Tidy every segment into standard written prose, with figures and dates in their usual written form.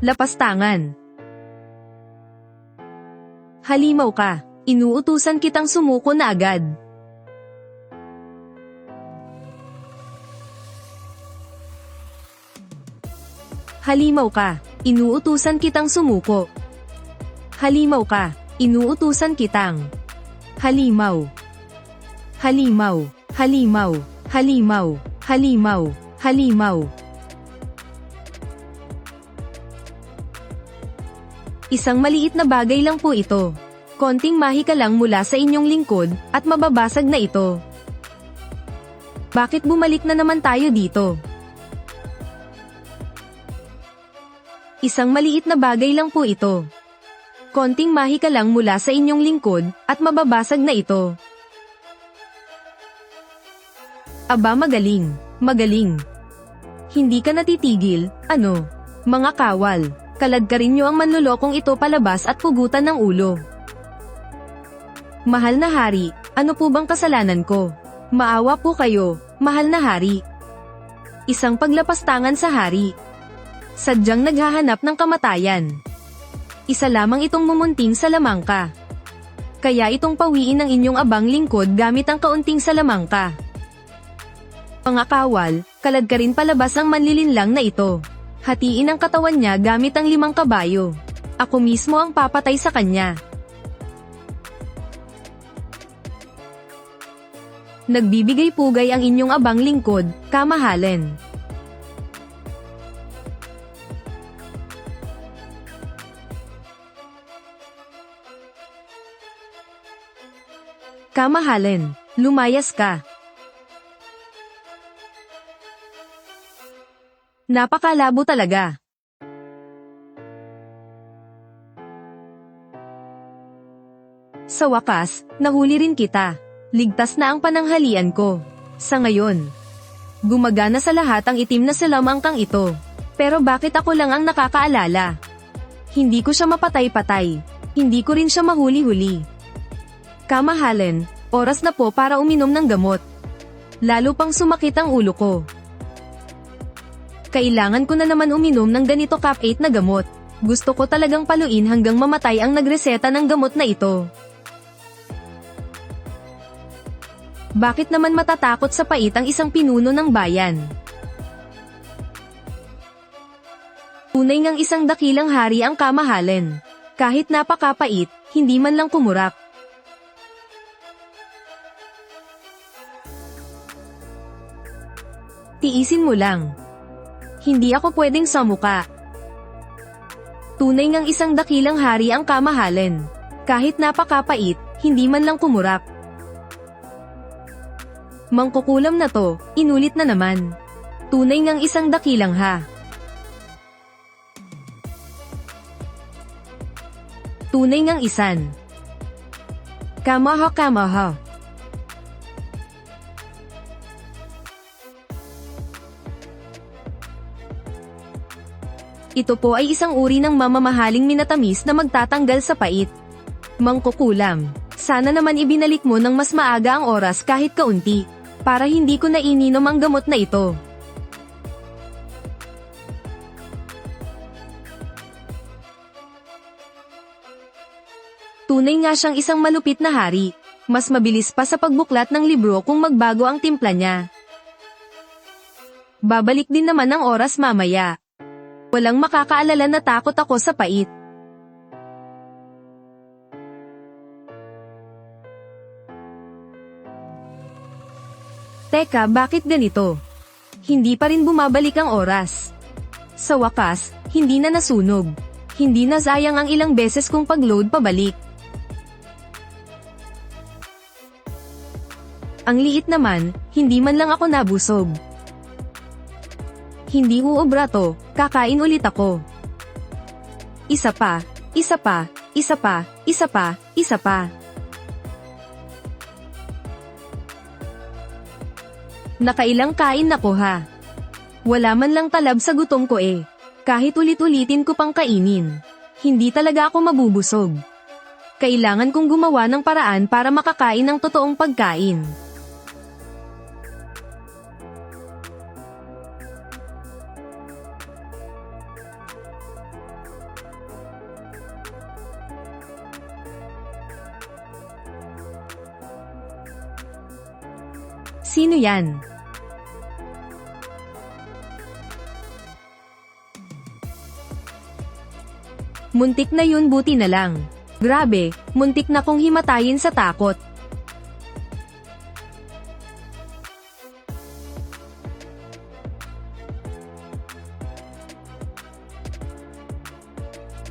Lapastangan. Halimaw ka. Inuutusan kitang sumuko na agad. Halimaw ka. Inuutusan kitang sumuko. Halimaw ka. Inuutusan kitang. Halimaw. Halimaw. Halimaw. Halimaw. Halimaw. Halimaw. Isang maliit na bagay lang po ito. Konting mahika lang mula sa inyong lingkod, at mababasag na ito. Bakit bumalik na naman tayo dito? Isang maliit na bagay lang po ito. Konting mahika lang mula sa inyong lingkod, at mababasag na ito. Aba, magaling, magaling. Hindi ka natitigil, ano? Mga kawal, kaladkarin niyo ang manlolokong ito palabas at pugutan ng ulo. Mahal na hari, ano po bang kasalanan ko? Maawa po kayo, mahal na hari. Isang paglapastangan sa hari. Sadyang naghahanap ng kamatayan. Isa lamang itong mumunting salamangka. Kaya itong pawiin ang inyong abang lingkod gamit ang kaunting salamangka. Mga kawal, kaladkarin palabas ang manlilinlang na ito. Hatiin ang katawan niya gamit ang 5 kabayo. Ako mismo ang papatay sa kanya. Nagbibigay pugay ang inyong abang lingkod, kamahalin. Kamahalin, lumayas ka. Napakalabo talaga. Sa wakas, nahuli rin kita. Ligtas na ang pananghalian ko. Sa ngayon, gumagana sa lahat ang itim na salamangkang ito. Pero bakit ako lang ang nakakaalala? Hindi ko siya mapatay-patay. Hindi ko rin siya mahuli-huli. Kamahalin, oras na po para uminom ng gamot. Lalo pang sumakit ang ulo ko. Kailangan ko na naman uminom ng ganito Cap 8 na gamot. Gusto ko talagang paluin hanggang mamatay ang nagreseta ng gamot na ito. Bakit naman matatakot sa pait ang isang pinuno ng bayan? Tunay ngang isang dakilang hari ang kamahalin. Kahit napakapait, hindi man lang kumurap. Tiisin mo lang. Hindi ako pwedeng samuka. Tunay ngang isang dakilang hari ang kamahalin. Kahit napakapait, hindi man lang kumurap. Mangkukulam na to, inulit na naman. Tunay ngang isang dakilang ha. Tunay ngang isan. Kamaha kamaha. Ito po ay isang uri ng mamamahaling minatamis na magtatanggal sa pait. Mangkukulam, sana naman ibinalik mo ng mas maaga ang oras kahit kaunti, para hindi ko na ininom ang gamot na ito. Tunay nga siyang isang malupit na hari. Mas mabilis pa sa pagbuklat ng libro kung magbago ang timpla niya. Babalik din naman ang oras mamaya. Walang makakaalala na takot ako sa pait. Teka, bakit ganito? Hindi pa rin bumabalik ang oras. Sa wakas, hindi na nasunog. Hindi na sayang ang ilang beses kong pag-load pabalik. Ang liit naman, hindi man lang ako nabusog. Hindi uubra to, kakain ulit ako. Isa pa, isa pa, isa pa, isa pa, isa pa. Nakailang kain na ko ha. Wala man lang talab sa gutom ko eh. Kahit ulit-ulitin ko pang kainin. Hindi talaga ako mabubusog. Kailangan kong gumawa ng paraan para makakain ng totoong pagkain. Sino yan? Muntik na yun, buti na lang. Grabe, muntik na kong himatayin sa takot.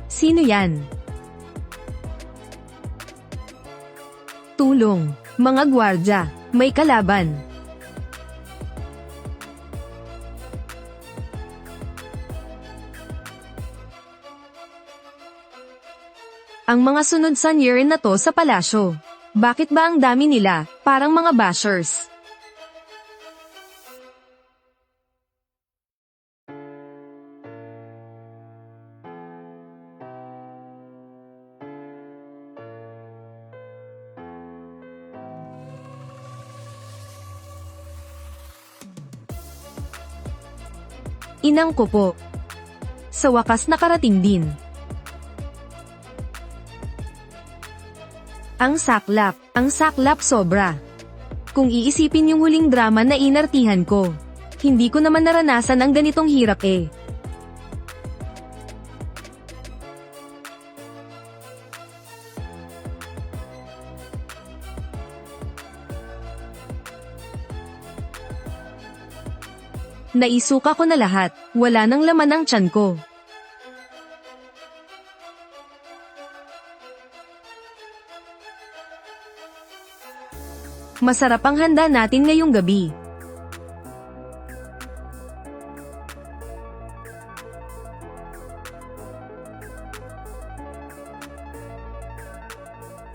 Sino yan? Tulong, mga gwardya, may kalaban. Ang mga sunod sa Niren na to sa palasyo. Bakit ba ang dami nila, parang mga bashers? Inang ko po. Sa wakas nakarating din. Ang saklap sobra. Kung iisipin yung huling drama na inartihan ko, hindi ko naman naranasan ang ganitong hirap eh. Naisuka ko na lahat, wala nang laman ang tiyan ko. Masarap ang handa natin ngayong gabi.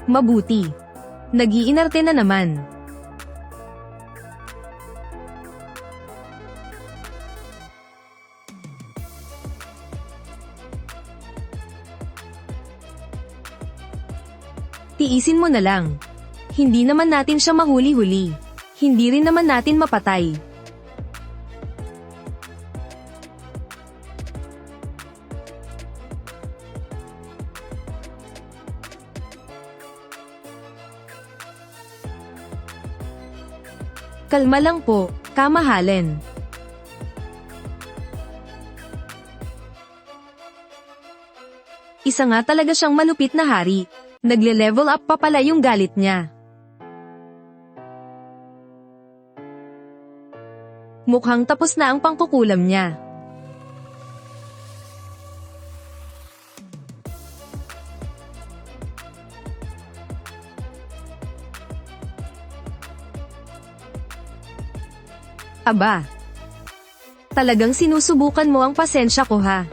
Mabuti. Nag-iinarte na naman. Tiisin mo na lang. Hindi naman natin siya mahuli-huli. Hindi rin naman natin mapatay. Kalma lang po, kamahalin. Isa nga talaga siyang malupit na hari. Nagle-level up pa pala yung galit niya. Mukhang tapos na ang pangkukulam niya. Aba. Talagang sinusubukan mo ang pasensya ko ha.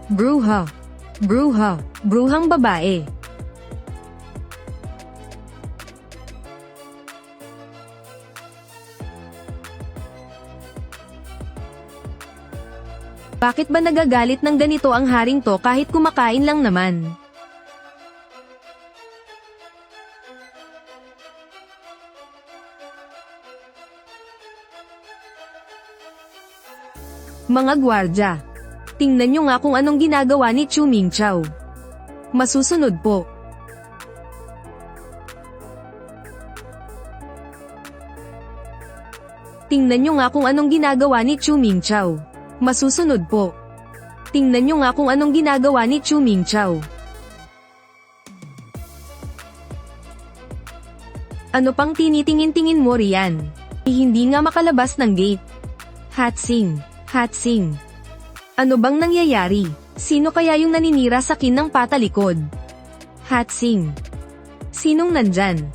Bruha. Bruhang babae. Bakit ba nagagalit ng ganito ang haring to kahit kumakain lang naman? Mga gwardya, tingnan nyo nga kung anong ginagawa ni Chu Mingqiao. Masusunod po. Tingnan nyo nga kung anong ginagawa ni Chu Mingqiao. Masusunod po. Tingnan nyo nga kung anong ginagawa ni Chu Mingqiao. Ano pang tinitingin-tingin mo riyan? Hindi nga makalabas ng gate. Hatsing. Ano bang nangyayari? Sino kaya yung naninira sa kin ng patalikod? Hatsing. Sinong nandyan?